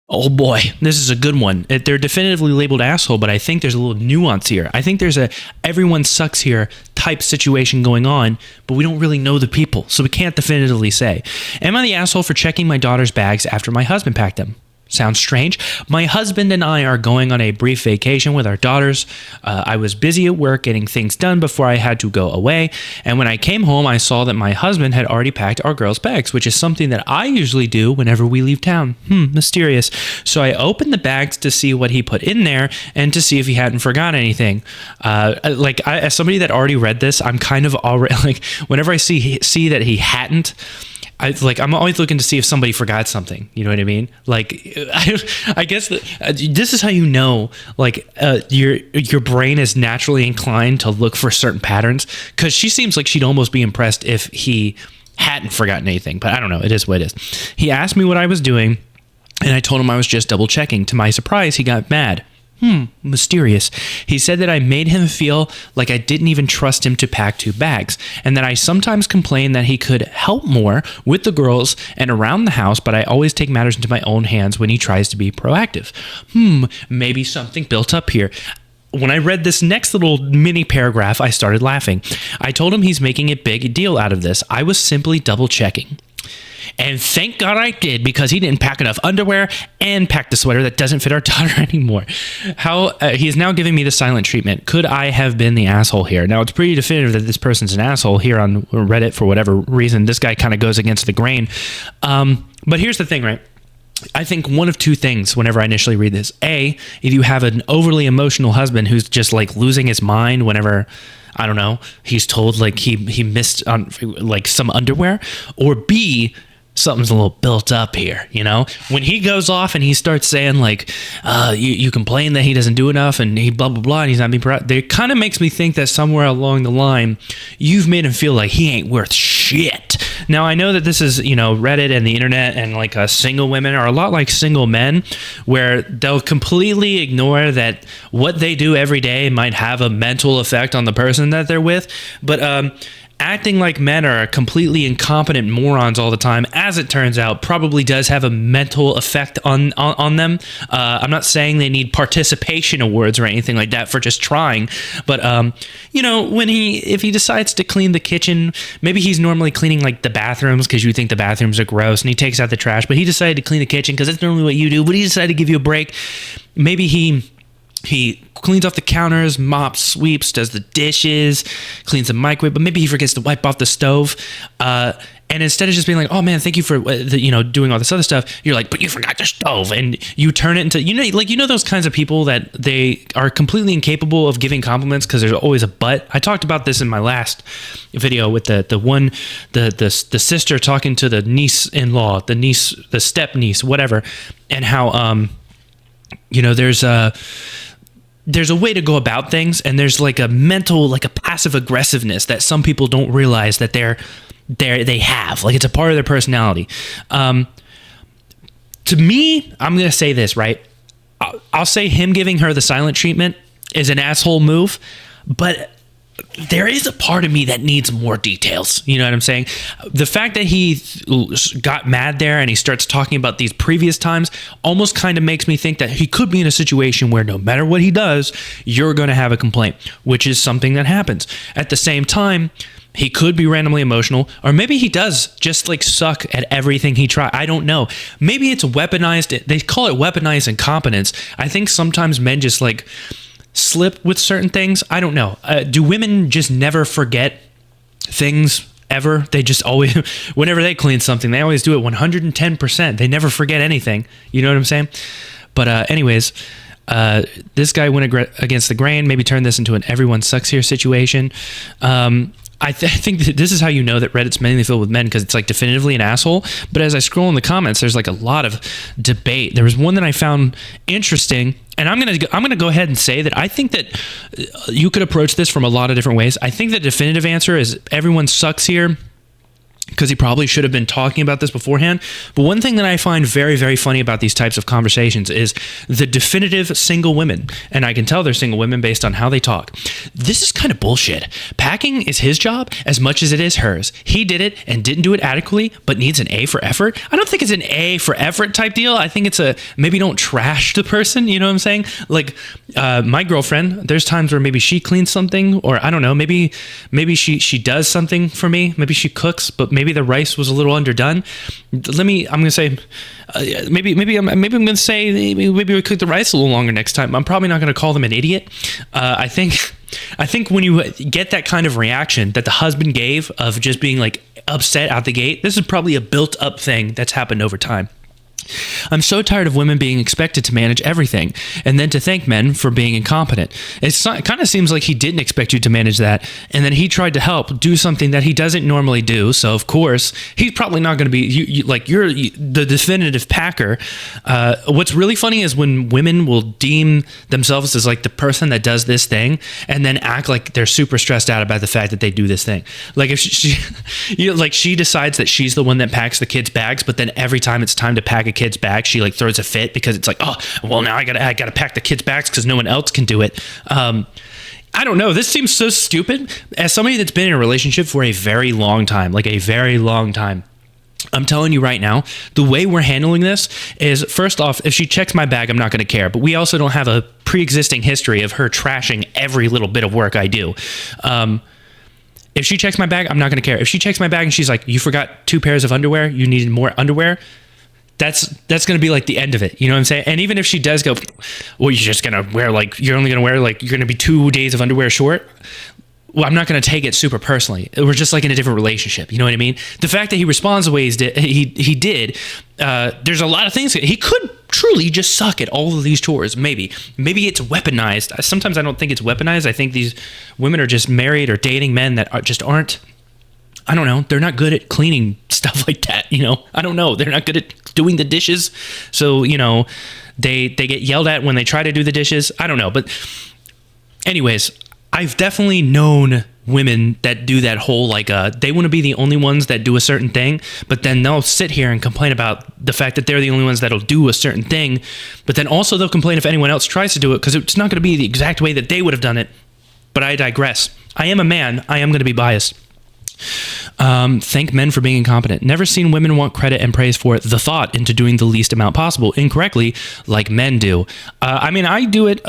Oh boy, this is a good one. They're definitively labeled asshole, but I think there's a little nuance here. I think there's a everyone sucks here type situation going on, but we don't really know the people, so we can't definitively say. Am I the asshole for checking my daughter's bags after my husband packed them? Sounds strange. My husband and I are going on a brief vacation with our daughters. I was busy at work getting things done before I had to go away. And when I came home, I saw that my husband had already packed our girls' bags, which is something that I usually do whenever we leave town. Mysterious. So I opened the bags to see what he put in there and to see if he hadn't forgotten anything. As somebody that already read this, I'm kind of already like, whenever I see that he hadn't, I'm always looking to see if somebody forgot something. You know what I mean? I guess this is how you know, your brain is naturally inclined to look for certain patterns, because she seems like she'd almost be impressed if he hadn't forgotten anything. But I don't know. It is what it is. He asked me what I was doing, and I told him I was just double checking. To my surprise, he got mad. Mysterious. He said that I made him feel like I didn't even trust him to pack 2 bags, and that I sometimes complain that he could help more with the girls and around the house, but I always take matters into my own hands when he tries to be proactive. Maybe something built up here. When I read this next little mini paragraph, I started laughing. I told him he's making a big deal out of this. I was simply double checking. And thank God I did, because he didn't pack enough underwear and pack the sweater that doesn't fit our daughter anymore. He is now giving me the silent treatment. Could I have been the asshole here? Now, it's pretty definitive that this person's an asshole here on Reddit for whatever reason. This guy kind of goes against the grain. But here's the thing, right? I think one of two things whenever I initially read this. A, if you have an overly emotional husband who's just like losing his mind whenever, I don't know, he's told like he missed on like some underwear. Or B, something's a little built up here, you know? When he goes off and he starts saying like, you complain that he doesn't do enough and he blah, blah, blah, and he's not being proud. It kind of makes me think that somewhere along the line, you've made him feel like he ain't worth shit. Now, I know that this is, Reddit and the internet, and like single women are a lot like single men, where they'll completely ignore that what they do every day might have a mental effect on the person that they're with. But, acting like men are completely incompetent morons all the time, as it turns out, probably does have a mental effect on them. I'm not saying they need participation awards or anything like that for just trying, but if he decides to clean the kitchen, maybe he's normally cleaning like the bathrooms because you think the bathrooms are gross, and he takes out the trash, but he decided to clean the kitchen because that's normally what you do, but he decided to give you a break. Maybe he cleans off the counters, mops, sweeps, does the dishes, cleans the microwave, but maybe he forgets to wipe off the stove. And instead of just being like, oh man, thank you for doing all this other stuff, you're like, but you forgot the stove, and you turn it into those kinds of people that they are completely incapable of giving compliments because there's always a but. I talked about this in my last video with the sister talking to the niece-in-law, the step niece, whatever, and how there's a way to go about things, and there's like a mental, like a passive aggressiveness that some people don't realize that they have. Like, it's a part of their personality. To me, I'm going to say this, right? I'll say him giving her the silent treatment is an asshole move, but there is a part of me that needs more details. You know what I'm saying? The fact that he got mad there and he starts talking about these previous times almost kind of makes me think that he could be in a situation where no matter what he does, you're going to have a complaint, which is something that happens. At the same time, he could be randomly emotional, or maybe he does just like suck at everything he tries. I don't know. Maybe it's weaponized. They call it weaponized incompetence. I think sometimes men just like slip with certain things. I don't know. Do women just never forget things ever? They just always, whenever they clean something, they always do it 110%. They never forget anything. You know what I'm saying? But anyways, this guy went against the grain, maybe turned this into an everyone sucks here situation. I think that this is how you know that Reddit's mainly filled with men, because it's like definitively an asshole. But as I scroll in the comments, there's like a lot of debate. There was one that I found interesting, and I'm gonna go ahead and say that I think that you could approach this from a lot of different ways. I think the definitive answer is everyone sucks here because he probably should have been talking about this beforehand. But one thing that I find very, very funny about these types of conversations is the definitive single women. And I can tell they're single women based on how they talk. This is kind of bullshit. Packing is his job as much as it is hers. He did it and didn't do it adequately, but needs an A for effort. I don't think it's an A for effort type deal. I think it's a, maybe don't trash the person. You know what I'm saying? Like my girlfriend, there's times where maybe she cleans something, or I don't know, maybe she does something for me. Maybe she cooks, but maybe the rice was a little underdone. I'm going to say, maybe I'm going to say, maybe we cook the rice a little longer next time. I'm probably not going to call them an idiot. I think when you get that kind of reaction that the husband gave of just being like upset out the gate, this is probably a built up thing that's happened over time. I'm so tired of women being expected to manage everything and then to thank men for being incompetent. It kind of seems like he didn't expect you to manage that, and then he tried to help do something that he doesn't normally do. So of course he's probably not going to be you're the definitive packer. What's really funny is when women will deem themselves as like the person that does this thing and then act like they're super stressed out about the fact that they do this thing. Like if she decides that she's the one that packs the kids' bags, but then every time it's time to pack a kid's bag, she like throws a fit because it's like, oh, well, now I gotta pack the kids' bags because no one else can do it. I don't know. This seems so stupid. As somebody that's been in a relationship for a very long time, I'm telling you right now, the way we're handling this is, first off, if she checks my bag, I'm not going to care. But we also don't have a pre-existing history of her trashing every little bit of work I do. If she checks my bag, I'm not going to care. If she checks my bag and she's like, you forgot 2 pairs of underwear, you needed more underwear, that's going to be like the end of it. You know what I'm saying? And even if she does go, well, you're just going to wear like, you're only going to wear like, you're going to be 2 days of underwear short. Well, I'm not going to take it super personally. We're just like in a different relationship. You know what I mean? The fact that he responds the way he did, there's a lot of things. He could truly just suck at all of these chores. Maybe it's weaponized. Sometimes I don't think it's weaponized. I think these women are just married or dating men that aren't, I don't know. They're not good at cleaning stuff like that. You know, I don't know. They're not good at doing the dishes. So, you know, they get yelled at when they try to do the dishes. I don't know. But anyways, I've definitely known women that do that whole, like, they want to be the only ones that do a certain thing, but then they'll sit here and complain about the fact that they're the only ones that'll do a certain thing. But then also they'll complain if anyone else tries to do it because it's not going to be the exact way that they would have done it. But I digress. I am a man. I am going to be biased. Thank men for being incompetent. Never seen women want credit and praise for the thought into doing the least amount possible incorrectly like men do. I mean, I do it.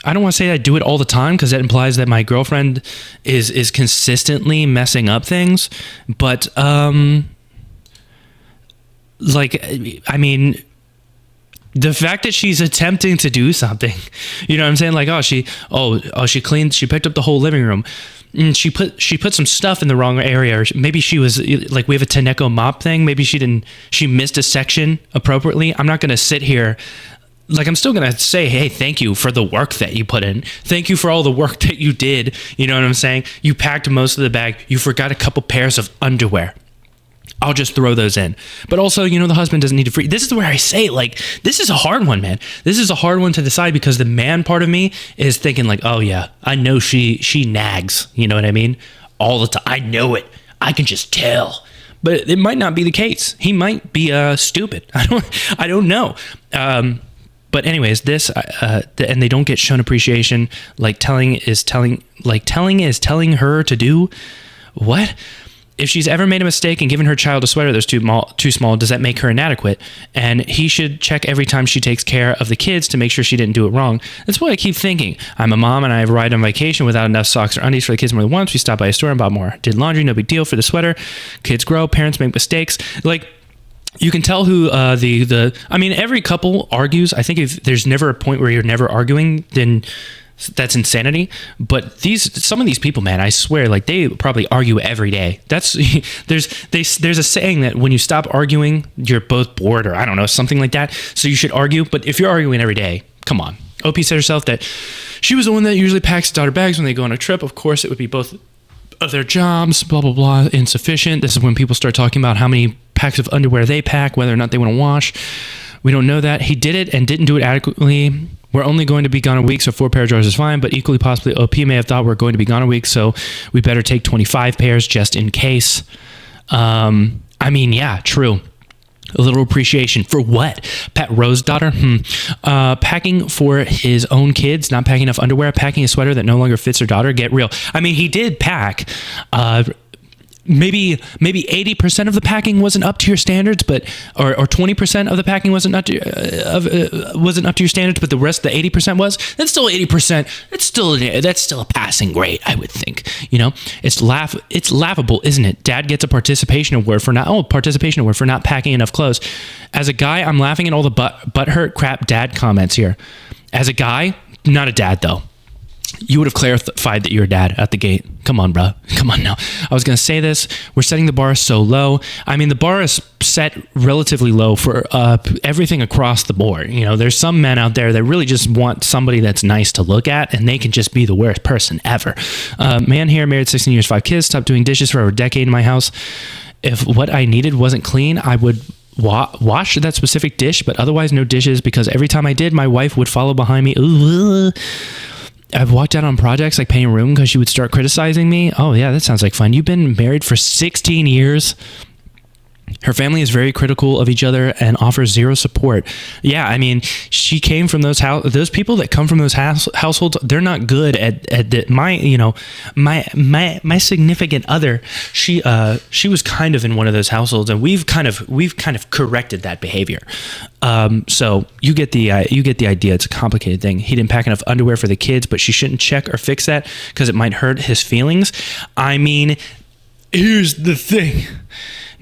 I don't want to say I do it all the time because that implies that my girlfriend is consistently messing up things. But like, I mean, the fact that she's attempting to do something, you know what I'm saying? Like, she cleaned, she picked up the whole living room. And she put some stuff in the wrong area, or maybe she was like, we have a Tenneco mop thing. Maybe she missed a section appropriately. I'm not going to sit here. Like, I'm still going to say, hey, thank you for the work that you put in. Thank you for all the work that you did. You know what I'm saying? You packed most of the bag. You forgot a couple pairs of underwear. I'll just throw those in. But also, you know, the husband doesn't need to free. This is where I say, like, this is a hard one, man. This is a hard one to decide because the man part of me is thinking like, oh yeah, I know she nags. You know what I mean? All the time. I know it. I can just tell. But it might not be the case. He might be stupid. I don't know. But anyways, and they don't get shown appreciation. Like telling is telling her to do what? If she's ever made a mistake and given her child a sweater that's too small, does that make her inadequate? And he should check every time she takes care of the kids to make sure she didn't do it wrong. That's what I keep thinking. I'm a mom and I arrived on vacation without enough socks or undies for the kids more than once. We stopped by a store and bought more. Did laundry, no big deal for the sweater. Kids grow, parents make mistakes. Like, you can tell who I mean, every couple argues. I think if there's never a point where you're never arguing, then that's insanity. But some of these people, man, I swear, like, they probably argue every day. There's a saying that when you stop arguing, you're both bored, or I don't know, something like that. So you should argue. But if you're arguing every day, come on. OP said herself that she was the one that usually packs daughter bags when they go on a trip. Of course, it would be both of their jobs, blah, blah, blah, insufficient. This is when people start talking about how many packs of underwear they pack, whether or not they want to wash. We don't know that. He did it and didn't do it adequately. We're only going to be gone a week, so 4 pair of drawers is fine, but equally possibly OP may have thought we're going to be gone a week, so we better take 25 pairs just in case. I mean, yeah, true. A little appreciation for what? Pat Rose's daughter? Packing for his own kids, not packing enough underwear, packing a sweater that no longer fits her daughter. Get real. I mean, he did pack. Maybe 80% of the packing wasn't up to your standards, but or 20% of the packing wasn't up to your standards, but the rest, the 80% was. That's still 80%. That's still a passing grade, I would think. You know, it's laughable, isn't it? Dad gets a participation award for not packing enough clothes. As a guy, I'm laughing at all the butthurt crap dad comments here. As a guy, not a dad though. You would have clarified that you're a dad at the gate. Come on, bro. Come on now. I was going to say this. We're setting the bar so low. I mean, the bar is set relatively low for everything across the board. You know, there's some men out there that really just want somebody that's nice to look at, and they can just be the worst person ever. Man here, married 16 years, 5 kids, stopped doing dishes for over a decade in my house. If what I needed wasn't clean, I would wash that specific dish, but otherwise no dishes, because every time I did, my wife would follow behind me. Ooh. I've walked out on projects like painting a room because she would start criticizing me. Oh yeah, that sounds like fun. You've been married for 16 years. Her family is very critical of each other and offers zero support. Yeah, I mean, she came from those people that come from those households. They're not good at my significant other. She was kind of in one of those households, and we've kind of corrected that behavior. So you get the idea. It's a complicated thing. He didn't pack enough underwear for the kids, but she shouldn't check or fix that because it might hurt his feelings. I mean, here's the thing.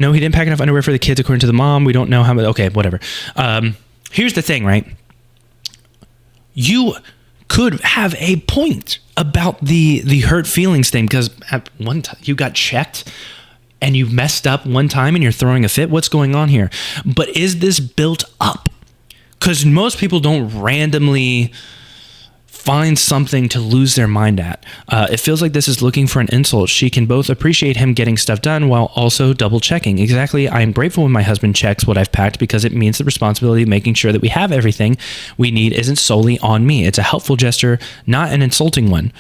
No, he didn't pack enough underwear for the kids, according to the mom. We don't know how much. Okay, whatever. Here's the thing, right? You could have a point about the hurt feelings thing, because at one time you got checked and you messed up one time and you're throwing a fit. What's going on here? But is this built up? Because most people don't randomly find something to lose their mind at. It feels like this is looking for an insult. She can both appreciate him getting stuff done while also double checking. Exactly. I am grateful when my husband checks what I've packed, because it means the responsibility of making sure that we have everything we need isn't solely on me. It's a helpful gesture, not an insulting one.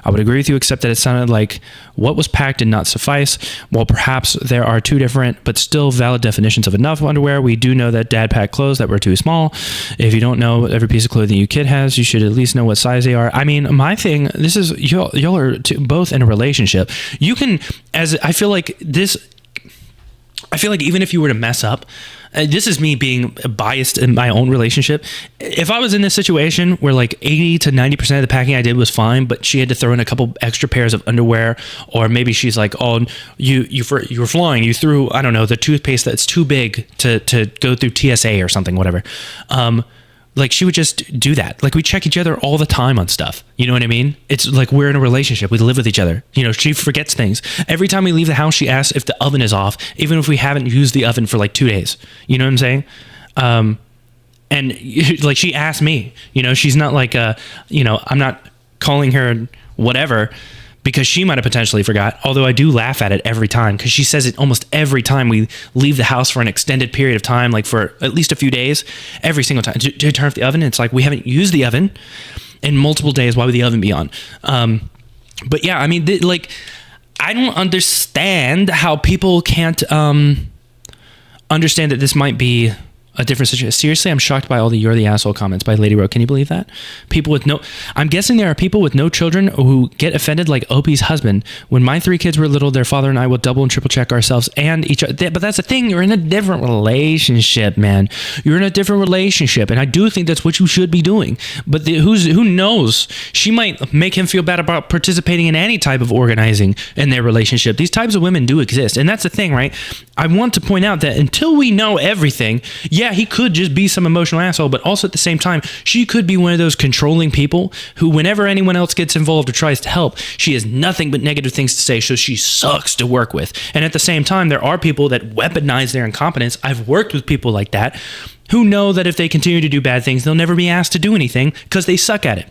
I would agree with you, except that it sounded like what was packed did not suffice. While perhaps there are two different but still valid definitions of enough underwear, we do know that dad packed clothes that were too small. If you don't know every piece of clothing your kid has, you should at least know what size they are. I mean, my thing, this is, y'all are both in a relationship. You can, I feel like even if you were to mess up, this is me being biased in my own relationship. If I was in this situation where like 80 to 90% of the packing I did was fine, but she had to throw in a couple extra pairs of underwear, or maybe she's like, oh, you were flying, you threw, I don't know, the toothpaste that's too big to go through TSA or something, whatever. Like, she would just do that. Like, we check each other all the time on stuff. You know what I mean? It's like we're in a relationship. We live with each other. You know, she forgets things. Every time we leave the house, she asks if the oven is off, even if we haven't used the oven for like 2 days. You know what I'm saying? And like, she asked me, you know, she's not like, I'm not calling her whatever, because she might have potentially forgot, although I do laugh at it every time, because she says it almost every time we leave the house for an extended period of time, like for at least a few days, every single time. To turn off the oven, it's like we haven't used the oven in multiple days. Why would the oven be on? But yeah, I mean, I don't understand how people can't understand that this might be a different situation. Seriously, I'm shocked by all the "you're the asshole" comments by Lady Rowe. Can you believe that? I'm guessing there are people with no children who get offended, like Opie's husband. When my 3 kids were little, their father and I will double and triple check ourselves and each other. But that's the thing. You're in a different relationship, man. You're in a different relationship. And I do think that's what you should be doing. But who knows? She might make him feel bad about participating in any type of organizing in their relationship. These types of women do exist. And that's the thing, right? I want to point out that until we know everything, yeah, he could just be some emotional asshole, but also at the same time, she could be one of those controlling people who, whenever anyone else gets involved or tries to help, she has nothing but negative things to say, so she sucks to work with. And at the same time, there are people that weaponize their incompetence. I've worked with people like that who know that if they continue to do bad things, they'll never be asked to do anything because they suck at it.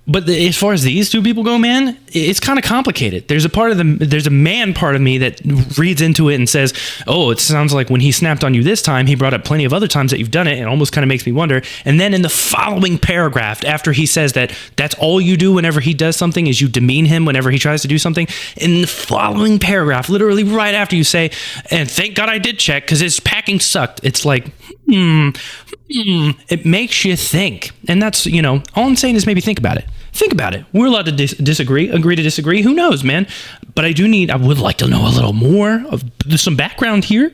But as far as these two people go, man, it's kind of complicated. There's a man part of me that reads into it and says, oh, it sounds like when he snapped on you this time, he brought up plenty of other times that you've done it, and almost kind of makes me wonder. And then in the following paragraph, after he says that that's all you do whenever he does something is you demean him whenever he tries to do something, in the following paragraph, literally right after you say, and thank God I did check because his packing sucked. It's like, it makes you think. And that's, all I'm saying is maybe think about it. Think about it. We're allowed to disagree, agree to disagree. Who knows, man? But I would like to know a little more of some background here.